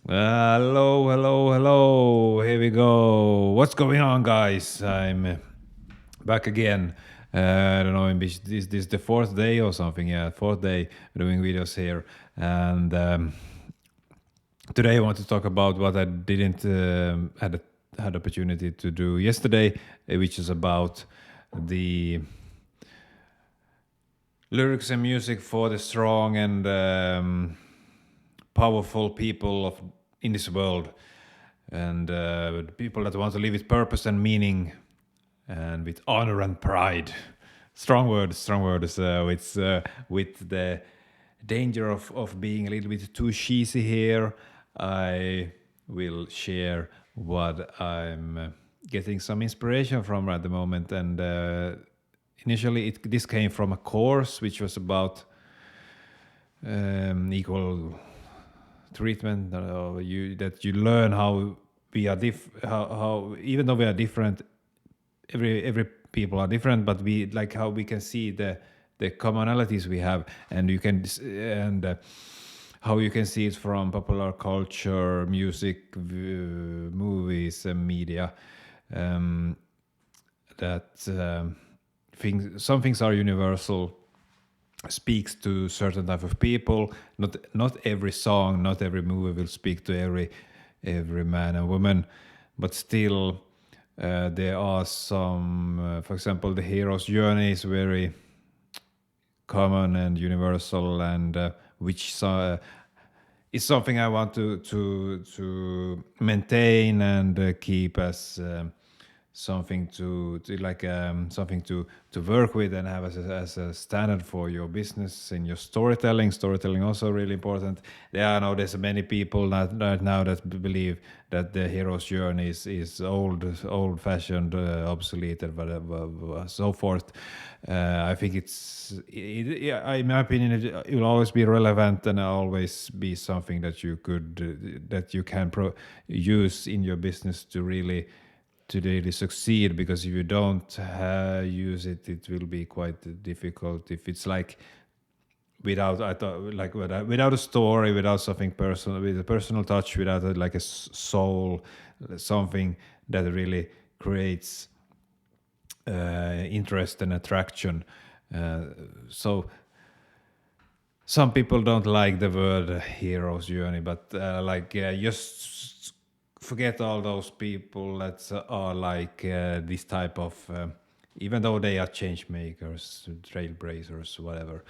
Hello, hello, hello. Here we go. What's going on, guys? I'm back again. I don't know, maybe this the fourth day or something. Yeah, fourth day doing videos here. And today I want to talk about what I didn't had opportunity to do yesterday, which is about the lyrics and music for the strong and powerful people of in this world, and people that want to live with purpose and meaning, and with honor and pride. Strong words, strong words. With the danger of being a little bit too cheesy here, I will share what I'm getting some inspiration from at the moment. And initially, this came from a course which was about equal treatment, that you learn how we are how even though we are different, every people are different, but we like how we can see the commonalities we have, and you can and how you can see it from popular culture, music, movies, and media. um, that some things are universal, speaks to certain type of people. Not every song, not every movie will speak to every man and woman, but still there are some. For example, the hero's journey is very common and universal, and which is something I want to maintain and keep as. Something to like something to work with and have as a standard for your business in your storytelling also really important. There's many people right now that believe that the hero's journey is old fashioned, obsolete, and whatever, so forth. I think yeah, in my opinion, it will always be relevant and always be something that you could that you can use in your business to really succeed, because if you don't use it, it will be quite difficult. If it's like without I thought like without a story, without something personal, with a personal touch, without like a soul, something that really creates interest and attraction. So some people don't like the word hero's journey, but just forget all those people that are like this type of even though they are change makers, trailblazers, whatever,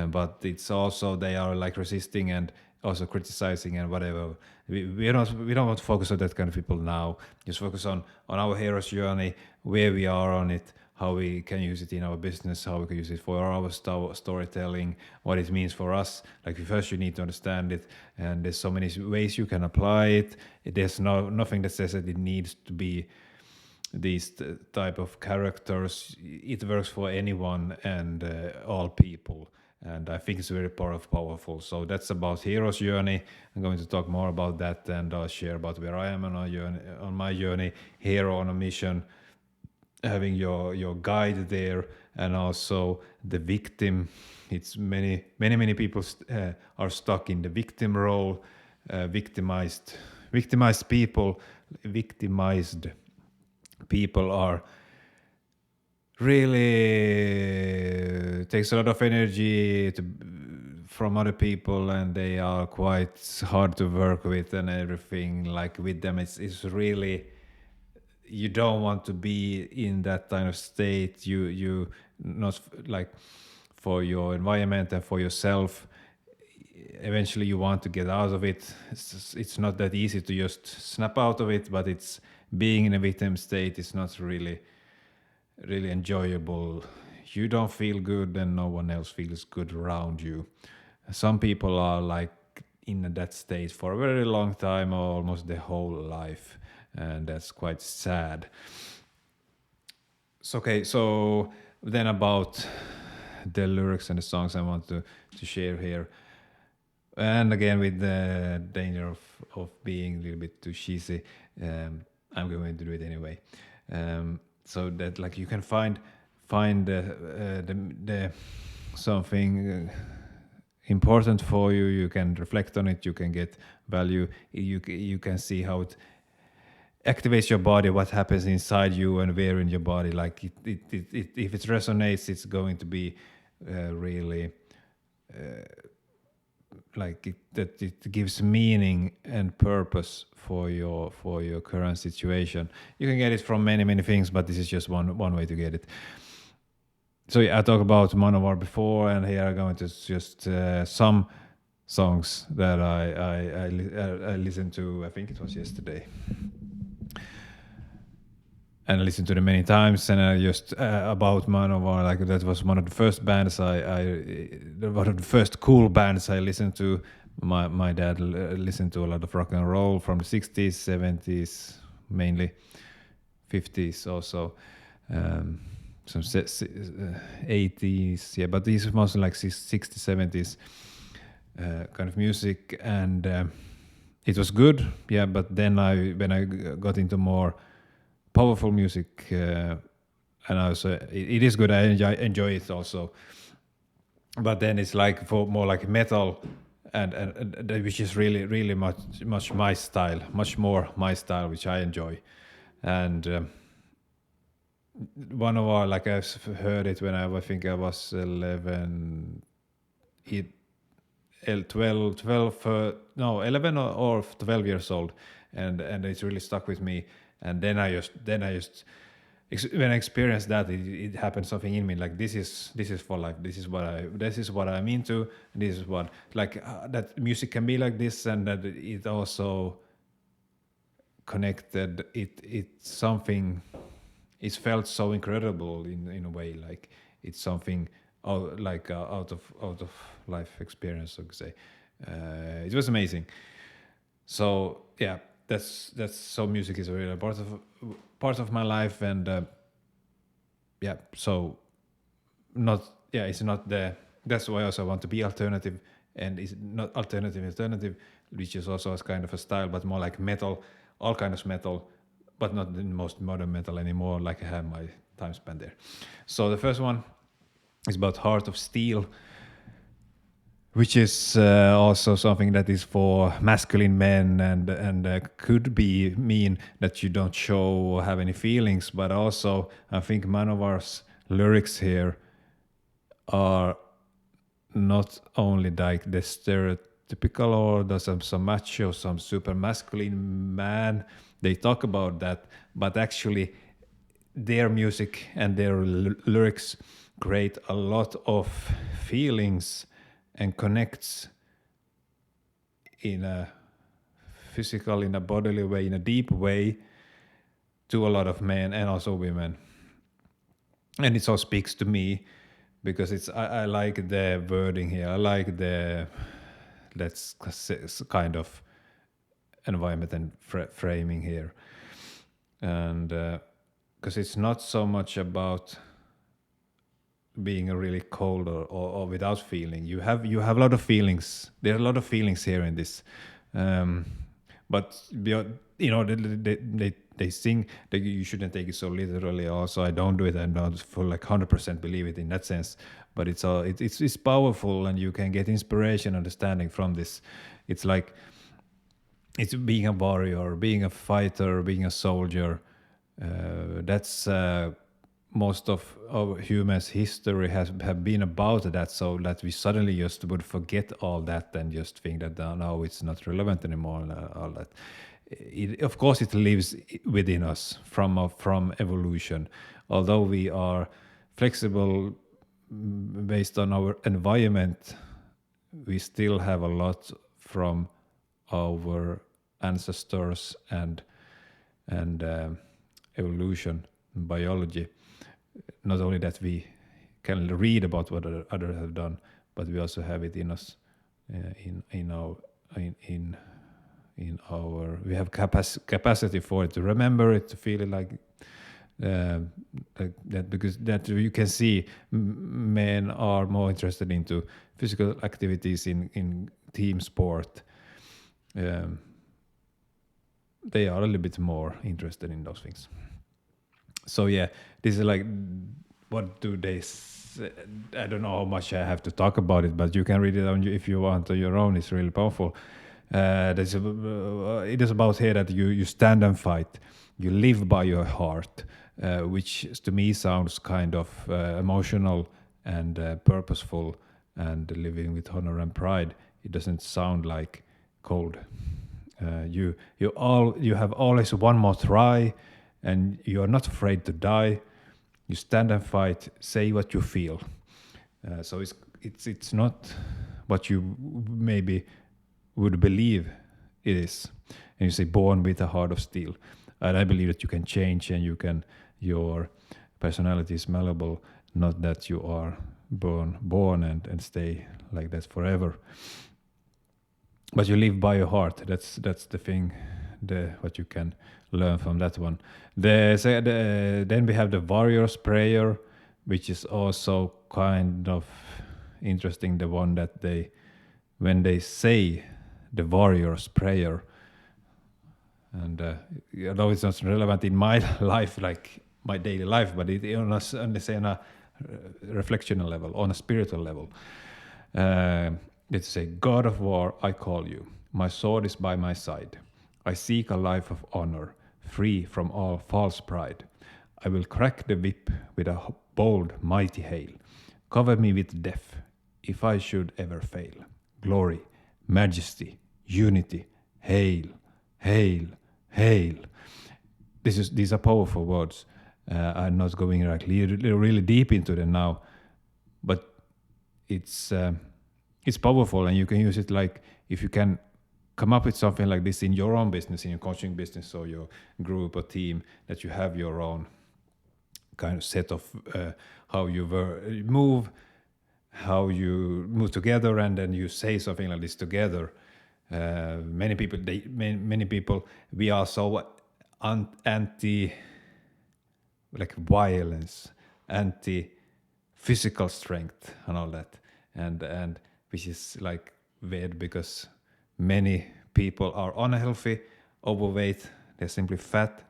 but it's also they are like resisting and also criticizing and whatever. We don't want to focus on that kind of people now. Just focus on our hero's journey, where we are on it, how we can use it in our business, how we can use it for our storytelling, what it means for us. Like first, you need to understand it, and there's so many ways you can apply it. There's nothing that says that it needs to be these type of characters. It works for anyone and all people, and I think it's very powerful. So that's about hero's journey. I'm going to talk more about that, and I'll share about where I am on my journey, hero on a mission, having your guide there, and also the victim. It's many people are stuck in the victim role, victimized people. Victimized people are really takes a lot of energy from other people, and they are quite hard to work with and everything. Like with them, it's really, you don't want to be in that kind of state. You not like for your environment and for yourself. Eventually you want to get out of it. It's not that easy to just snap out of it, but it's being in a victim state is not really enjoyable. You don't feel good and no one else feels good around you. Some people are like in that state for a very long time, or almost their whole life, and that's quite sad. So, okay, so then about the lyrics and the songs I want to share here. And again, with the danger of being a little bit too cheesy, I'm going to do it anyway. So that like you can find the something important for you. You can reflect on it. You can get value. You can see how it activates your body, what happens inside you and where in your body. Like if it resonates, it's going to be really like that it gives meaning and purpose for your current situation. You can get it from many things, but this is just one way to get it. So yeah, I talked about Manowar before, and here I'm going to just some songs that I listened to. I think it was yesterday, and I listened to them many times. And I just about Manowar, like that was one of the first bands one of the first cool bands I listened to. My dad listened to a lot of rock and roll from the 60s, 70s, mainly 50s also. Some 80s, yeah, but these are mostly like 60s, 70s kind of music, and it was good, yeah. But then when I got into more powerful music, and also it is good. I enjoy it also, but then it's like for more like metal, and which is really much my style, much more my style, which I enjoy, and. One of our, like I've heard it when I think I was 11, 11 or 12 years old, and it's really stuck with me. And then I just when I experienced that, it happened something in me, like this is for life. This is what I'm into. And this is what, like that music can be like this, and that it also connected. It's something. It's felt so incredible in a way, like it's something out of life experience, so to say. It was amazing. So yeah, that's so music is a really part of my life, and yeah, so not yeah, it's not the. That's why I also want to be alternative, and it's not alternative, which is also as kind of a style, but more like metal, all kinds of metal, but not the most modern metal anymore, like I have my time span there. So the first one is about Heart of Steel, which is also something that is for masculine men, and could be mean that you don't show or have any feelings, but also I think Manowar's lyrics here are not only like the stereotypical or some macho, some super masculine man. They talk about that, but actually their music and their lyrics create a lot of feelings and connects in a physical, in a bodily way, in a deep way to a lot of men and also women. And it all speaks to me because I like the wording here. I like the that's kind of environment and framing here, and because it's not so much about being a really cold or without feeling. You have a lot of feelings. There are a lot of feelings here in this, but they sing that you shouldn't take it so literally. Also, I don't do it. I don't for like 100% believe it in that sense. But it's powerful, and you can get inspiration, understanding from this. It's like it's being a warrior, being a fighter, being a soldier. That's most of our humans' history have been about that. So that we suddenly just would forget all that and just think that now it's not relevant anymore. And all that. Of course, it lives within us from evolution. Although we are flexible based on our environment, we still have a lot from our ancestors and evolution, biology. Not only that we can read about what others have done, but we also have it in us, in our we have capacity for it, to remember it, to feel it, like that, because that you can see men are more interested into physical activities in team sport. They are a little bit more interested in those things. So yeah, this is like what do they I don't know how much I have to talk about it, but you can read it on if you want on your own. It's really powerful. It is about here that you stand and fight, you live by your heart, which to me sounds kind of emotional and purposeful, and living with honor and pride. It doesn't sound like cold. You have always one more try, and you are not afraid to die. You stand and fight, say what you feel. So it's not what you maybe would believe it is. And you say born with a heart of steel. And I believe that you can change, and your personality is malleable, not that you are born and stay like that forever. But you live by your heart. That's the thing, what you can learn from that one. Then we have the warrior's prayer, which is also kind of interesting. The one that when they say the warrior's prayer, and although it's not relevant in my life, like my daily life, but it on a reflectional level, on a spiritual level. It's a God of war, I call you. My sword is by my side. I seek a life of honor, free from all false pride. I will crack the whip with a bold, mighty hail. Cover me with death, if I should ever fail. Glory, majesty, unity, hail, hail, hail. These are powerful words. I'm not going really deep into them now, but it's powerful, and you can use it like if you can come up with something like this in your own business, in your coaching business or your group or team, that you have your own kind of set of how you move, how you move together, and then you say something like this together. Many people, we are so anti like violence, anti physical strength and all that, and which is like weird because many people are unhealthy, overweight, they're simply fat.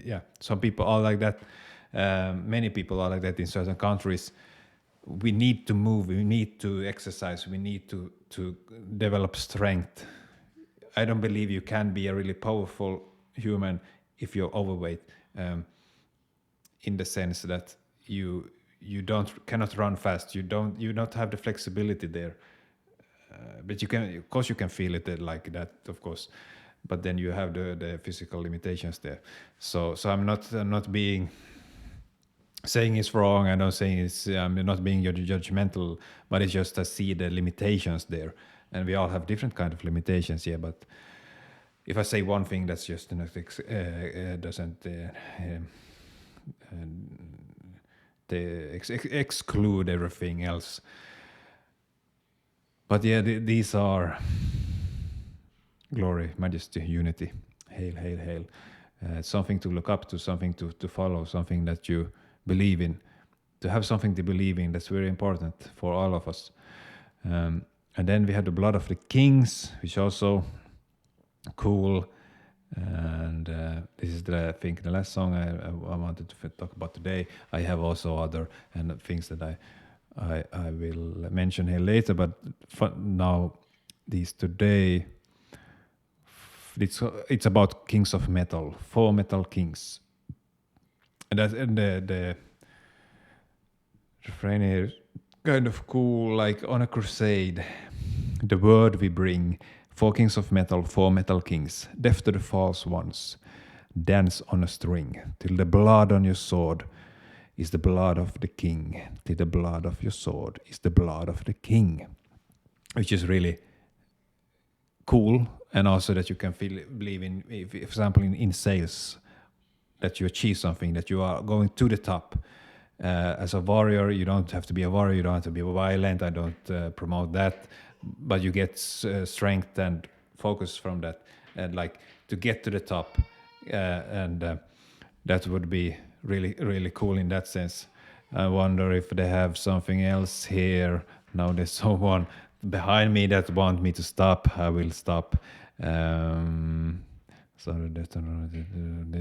Yeah, some people are like that. Many people are like that in certain countries. We need to move, we need to exercise, we need to develop strength. I don't believe you can be a really powerful human if you're overweight, in the sense that you cannot run fast. You don't have the flexibility there. But you can, of course, you can feel it like that, of course. But then you have the physical limitations there. So I'm not being saying it's wrong. I'm not saying I'm not being judgmental, but it's just I see the limitations there, and we all have different kind of limitations here. But if I say one thing, that's just doesn't exclude everything else. But yeah, these are glory, majesty, unity, hail, hail, hail. Something to look up to, something to follow, something that you believe in. To have something to believe in, that's very important for all of us. And then we have the blood of the kings, which also cool. And this is I think the last song I wanted to talk about today. I have also other and things that I will mention here later, but now these today, it's about kings of metal, 4 metal kings, and the refrain is kind of cool, like on a crusade. The word we bring, 4 kings of metal, 4 metal kings, death to the false ones, dance on a string, till the blood on your sword is the blood of the king, till the blood of your sword is the blood of the king, which is really cool. And also that you can believe in, if, for example, in sales, that you achieve something, that you are going to the top. As a warrior, you don't have to be a warrior, you don't have to be violent, I don't promote that, but you get strength and focus from that, and like to get to the top, and that would be really, really cool in that sense. I wonder if they have something else here. Now there's someone behind me that want me to stop. I will stop. So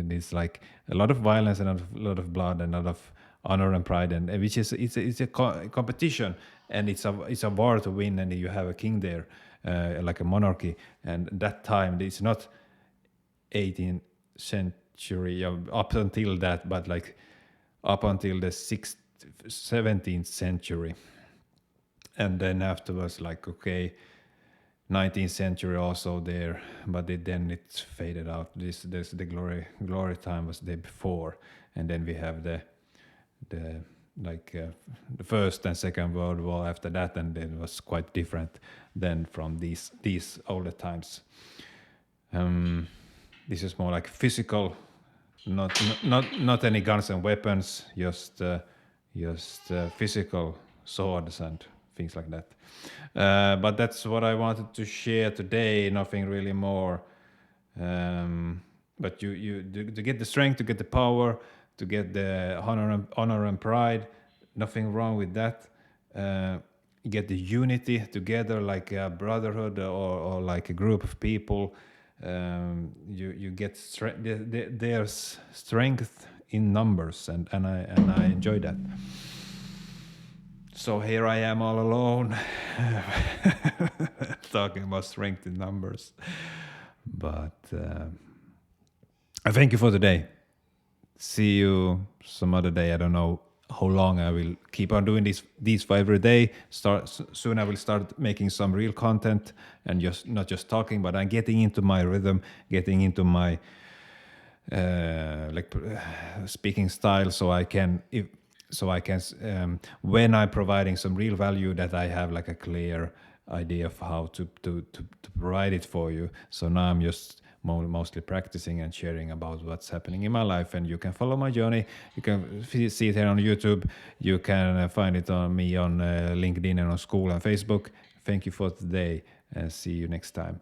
it's like a lot of violence and a lot of blood and a lot of honor and pride, and which is it's a competition, and it's a war to win, and you have a king there, like a monarchy, and that time it's not 18th century up until that, but like up until the 17th century, and then afterwards, like okay, 19th century also there, but then it's faded out. This the glory time was there before, and then we have the the first and second world war after that, and it was quite different than from these older times. This is more like physical, not any guns and weapons, just physical swords and things like that. But that's what I wanted to share today. Nothing really more. But you to get the strength, to get the power, to get the honor and pride. Nothing wrong with that. Get the unity together, like a brotherhood or like a group of people. You get there's strength in numbers, and I enjoy that. So here I am all alone talking about strength in numbers. But I thank you for today. See you some other day. I don't know how long I will keep on doing these for every day. Soon I will start making some real content and just not just talking, but I'm getting into my rhythm, getting into my speaking style, so I can when I'm providing some real value, that I have like a clear idea of how to provide it for you. So now I'm just mostly practicing and sharing about what's happening in my life, and you can follow my journey. You can see it here on YouTube. You can find it on me on LinkedIn and on school and Facebook. Thank you for today, and see you next time.